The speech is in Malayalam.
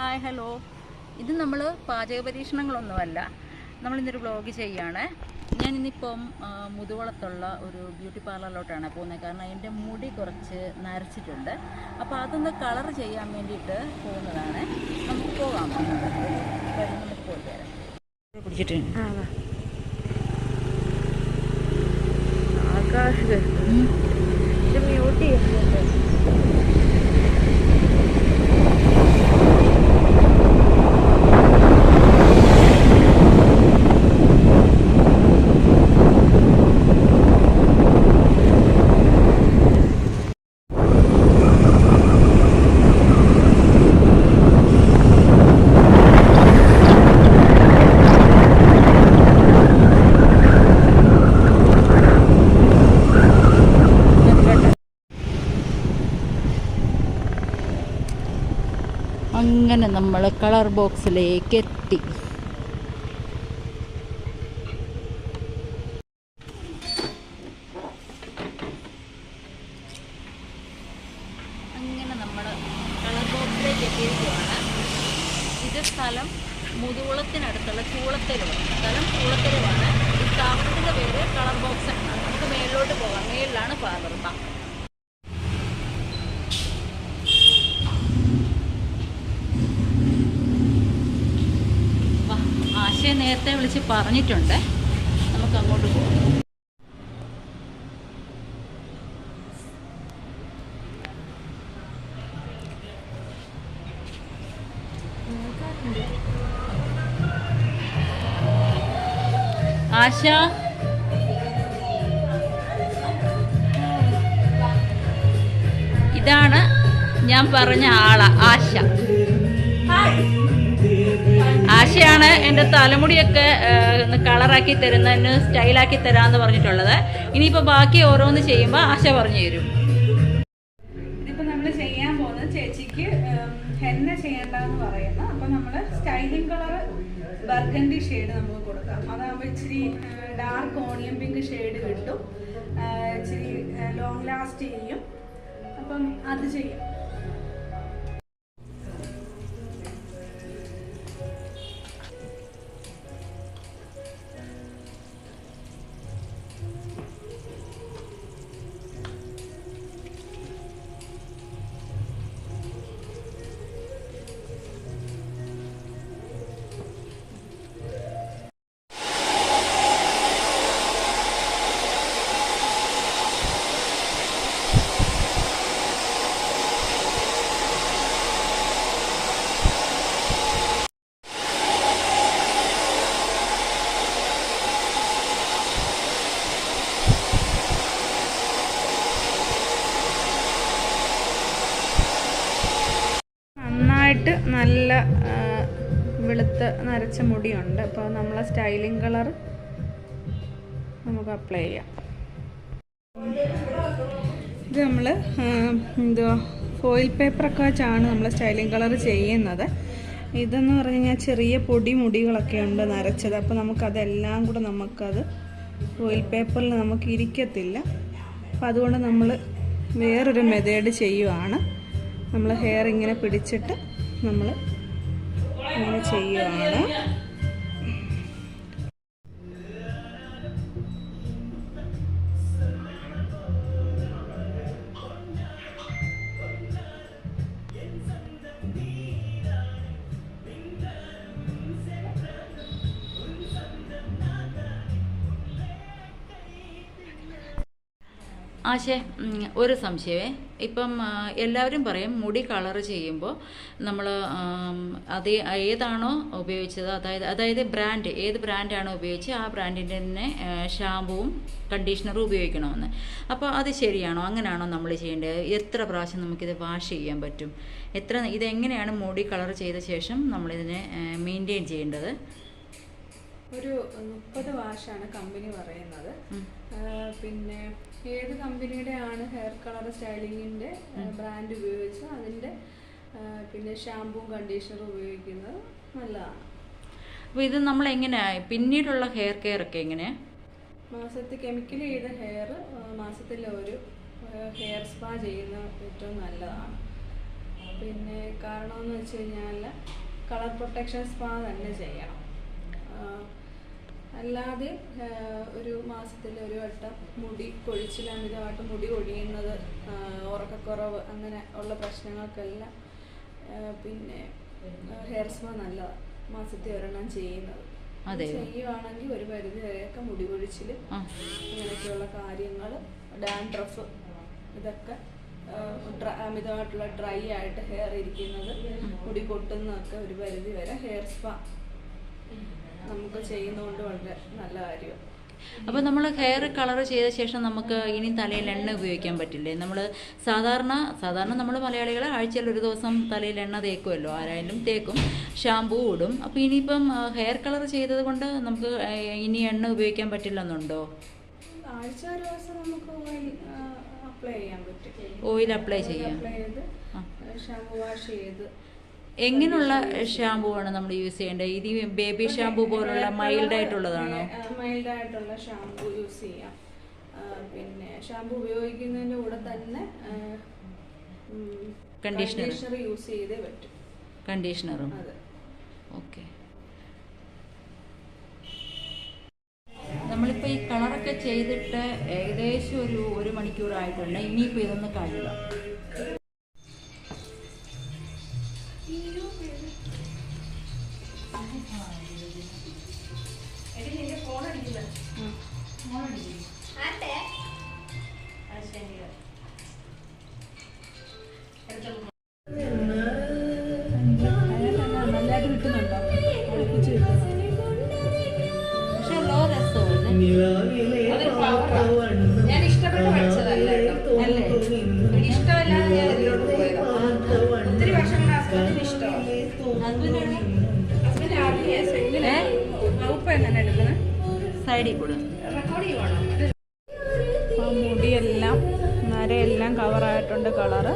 Hi hello. ഇത് നമ്മൾ പാചക പരീക്ഷണങ്ങളൊന്നുമല്ല, നമ്മളിന്നൊരു വ്ളോഗ് ചെയ്യുകയാണ്. ഞാനിന്നിപ്പം മുതുകുളത്തുള്ള ഒരു ബ്യൂട്ടി പാർലറിലോട്ടാണ് പോകുന്നത്. കാരണം എൻ്റെ മുടി കുറച്ച് നരച്ചിട്ടുണ്ട്. അപ്പോൾ അതൊന്ന് കളർ ചെയ്യാൻ വേണ്ടിയിട്ട് പോകുന്നതാണ്. നമുക്ക് പോകാം, നമുക്ക് പോയിട്ട് വരാം. പിടിച്ചിട്ടുണ്ട് ആകാശ് മ്യൂട്ട് ചെയ്യുന്നുണ്ട്. അങ്ങനെ നമ്മൾ കളർ ബോക്സിലേക്ക് എത്തി. അങ്ങനെ നമ്മൾ കളർ ബോക്സിലേക്ക് എത്തിയിരിക്കുകയാണ്. ഇത് സ്ഥലം മുതുകുളത്തിനടുത്തുള്ള ചൂളത്തരുവാണ്. സ്ഥലം ചൂളത്തരുവാണ്. ഈ സ്ഥാപനത്തിൻ്റെ പേര് കളർ ബോക്സ് എന്നാണ്. നമുക്ക് മേളിലോട്ട് പോകാം. മേളിലാണ് പാർലർ. ആശയെ നേരത്തെ വിളിച്ച് പറഞ്ഞിട്ടുണ്ട്, നമുക്ക് അങ്ങോട്ട് പോകാം. ആശ, ഇതാണ് ഞാൻ പറഞ്ഞ ആളാ, ആശ. ആശയാണ് എൻ്റെ തലമുടിയൊക്കെ കളറാക്കി തരുന്നതിന്, സ്റ്റൈലാക്കി തരാമെന്ന് പറഞ്ഞിട്ടുള്ളത്. ഇനിയിപ്പോൾ ബാക്കി ഓരോന്ന് ചെയ്യുമ്പോൾ ആശ പറഞ്ഞു തരും. ഇതിപ്പോൾ നമ്മൾ ചെയ്യാൻ പോകുന്നത് ചേച്ചിക്ക് ഹെന്ന ചെയ്യേണ്ടതെന്ന് പറയുന്നത്. അപ്പോൾ നമ്മൾ സ്റ്റൈലിംഗ് കളർ ബർഗൻഡി ഷെയ്ഡ് നമുക്ക് കൊടുക്കാം. അതാകുമ്പോൾ ഇച്ചിരി ഡാർക്ക് ഓണിയൻ പിങ്ക് ഷെയ്ഡ് കിട്ടും, ഇച്ചിരി ലോങ് ലാസ്റ്റ് ചെയ്യും. അപ്പം അത് ചെയ്യും. നല്ല വെളുത്ത നരച്ച മുടിയുണ്ട്. അപ്പോൾ നമ്മളെ സ്റ്റൈലിംഗ് കളർ നമുക്ക് അപ്ലൈ ചെയ്യാം. ഇത് നമ്മൾ എന്തുവാ ഫോയിൽ പേപ്പറൊക്കെ വെച്ചാണ് നമ്മൾ സ്റ്റൈലിംഗ് കളർ ചെയ്യുന്നത്. ഇതെന്ന് പറഞ്ഞു കഴിഞ്ഞാൽ ചെറിയ പൊടി മുടികളൊക്കെ ഉണ്ട് നരച്ചത്. അപ്പോൾ നമുക്കതെല്ലാം കൂടെ നമുക്കത് ഫോയിൽ പേപ്പറിൽ നമുക്ക് ഇരിക്കത്തില്ല. അപ്പോൾ അതുകൊണ്ട് നമ്മൾ വേറൊരു മെത്തേഡ് ചെയ്യുവാണ്. നമ്മൾ ഹെയർ ഇങ്ങനെ പിടിച്ചിട്ട് നമ്മൾ ഇങ്ങനെ ചെയ്യുകയാണ്. ആശേ, ഒരു സംശയമേ. ഇപ്പം എല്ലാവരും പറയും മുടി കളർ ചെയ്യുമ്പോൾ നമ്മൾ ഏതാണോ ഉപയോഗിച്ചത്, അതായത് ബ്രാൻഡ്, ഏത് ബ്രാൻഡാണോ ഉപയോഗിച്ച് ആ ബ്രാൻഡിൻ്റെ തന്നെ ഷാമ്പുവും കണ്ടീഷണറും ഉപയോഗിക്കണമെന്ന്. അപ്പോൾ അത് ശരിയാണോ? അങ്ങനെയാണോ നമ്മൾ ചെയ്യേണ്ടത്? എത്ര പ്രാവശ്യം നമുക്കിത് വാഷ് ചെയ്യാൻ പറ്റും? ഇതെങ്ങനെയാണ് മുടി കളർ ചെയ്ത ശേഷം നമ്മളിതിനെ മെയിൻറ്റെയിൻ ചെയ്യേണ്ടത്? ഒരു 30 വാഷാണ് കമ്പനി പറയുന്നത്. പിന്നെ ഏത് കമ്പനിയുടെ ആണ് ഹെയർ കളർ സ്റ്റൈലിങ്ങിൻ്റെ ബ്രാൻഡ് ഉപയോഗിച്ച് അതിൻ്റെ പിന്നെ ഷാമ്പുവും കണ്ടീഷണറും ഉപയോഗിക്കുന്നത് നല്ലതാണ്. അപ്പോൾ ഇത് നമ്മളെങ്ങനെയാണ് പിന്നീടുള്ള ഹെയർ കെയർ ഒക്കെ എങ്ങനെയാണ്? മാസത്തിൽ കെമിക്കൽ ചെയ്ത ഹെയർ മാസത്തിൽ ഒരു ഹെയർ സ്പാ ചെയ്യുന്ന ഏറ്റവും നല്ലതാണ്. പിന്നെ കാരണമെന്ന് വെച്ച് കഴിഞ്ഞാൽ കളർ പ്രൊട്ടക്ഷൻ സ്പാ തന്നെ ചെയ്യണം. അല്ലാതെ ഒരു മാസത്തിൽ ഒരു വട്ടം മുടി കൊഴിച്ചിൽ, അമിതമായിട്ട് മുടി കൊഴിയുന്നത്, ഉറക്കക്കുറവ്, അങ്ങനെ ഉള്ള പ്രശ്നങ്ങൾക്കെല്ലാം പിന്നെ ഹെയർ സ്പാ നല്ലതാണ്. മാസത്തിൽ ഒരെണ്ണം ചെയ്യുന്നത് ചെയ്യുവാണെങ്കിൽ ഒരു പരിധി വരെയൊക്കെ മുടി കൊഴിച്ചിൽ, ഇങ്ങനെയൊക്കെയുള്ള കാര്യങ്ങൾ, ഡാൻഡ്രഫ്, ഇതൊക്കെ അമിതമായിട്ടുള്ള ഡ്രൈ ആയിട്ട് ഹെയർ ഇരിക്കുന്നത്, മുടി പൊട്ടുന്നതൊക്കെ ഒരു പരിധി വരെ ഹെയർ സ്പാ നമുക്ക് ചെയ്യുന്നതുകൊണ്ട് വളരെ നല്ല കാര്യമാണ്. അപ്പോൾ നമ്മൾ ഹെയർ കളർ ചെയ്ത ശേഷം നമുക്ക് ഇനി തലയിൽ എണ്ണ ഉപയോഗിക്കാൻ പറ്റില്ലേ? നമ്മൾ സാധാരണ നമ്മൾ മലയാളികൾ ആഴ്ചയിൽ ഒരു ദിവസം തലയിൽ എണ്ണ തേക്കുമല്ലോ, ആരായാലും തേക്കും, ഷാമ്പൂ ഇടും. അപ്പോൾ ഇനിയിപ്പം ഹെയർ കളർ ചെയ്തത് കൊണ്ട് നമുക്ക് ഇനി എണ്ണ ഉപയോഗിക്കാൻ പറ്റില്ലെന്നുണ്ടോ? ആഴ്ച ഒരു ദിവസം നമുക്ക് ഓയിൽ അപ്ലൈ ചെയ്യാൻ പറ്റും. ഓയിൽ അപ്ലൈ ചെയ്യാം, ഷാമ്പൂ വാഷ് ചെയ്ത്. എങ്ങനെയുള്ള ഷാമ്പൂ ആണ് നമ്മൾ യൂസ് ചെയ്യേണ്ടത്? ഇത് ബേബി ഷാമ്പൂ പോലുള്ള മൈൽഡ് ആയിട്ടുള്ളതാണോ? മൈൽഡ് ആയിട്ടുള്ള ഷാമ്പൂ യൂസ് ചെയ്യാം. പിന്നെ ഷാമ്പൂ ഉപയോഗിക്കുന്നതിൻ്റെ കൂടെ തന്നെ കണ്ടീഷണർ യൂസ് ചെയ്തേ പറ്റും. കണ്ടീഷണറും. അതെ. ഓക്കെ. നമ്മളിപ്പോൾ ഈ കളറൊക്കെ ചെയ്തിട്ട് ഏകദേശം ഒരു മണിക്കൂറായിട്ടുണ്ട്. ഇനിയിപ്പോൾ ഇതൊന്ന് കഴുകാം. നല്ലതായിട്ട് കിട്ടുന്നുണ്ടോ? അടുപ്പിച്ച് കിട്ടുന്നുണ്ടോ? പക്ഷെ ലോ രസമല്ലേ? ഞാൻ ഇഷ്ടപ്പെട്ട് പഠിച്ചതല്ലേ, ഇഷ്ടമല്ലാതെ ഞാൻ ഇതിലോട്ട് പോയത്. ഒത്തിരി വർഷങ്ങൾ ഹസ്ബൻഡിന് ഇഷ്ടമാണ്. ഹസ്ബൻഡ് വകുപ്പ് എങ്ങനെ എടുക്കുന്നത്? സൈഡിൽ കൂടെ റെക്കോർഡ് ചെയ്യുവാണോ? മുടിയെല്ലാം നരയെല്ലാം കവറായിട്ടുണ്ട് കളറ്.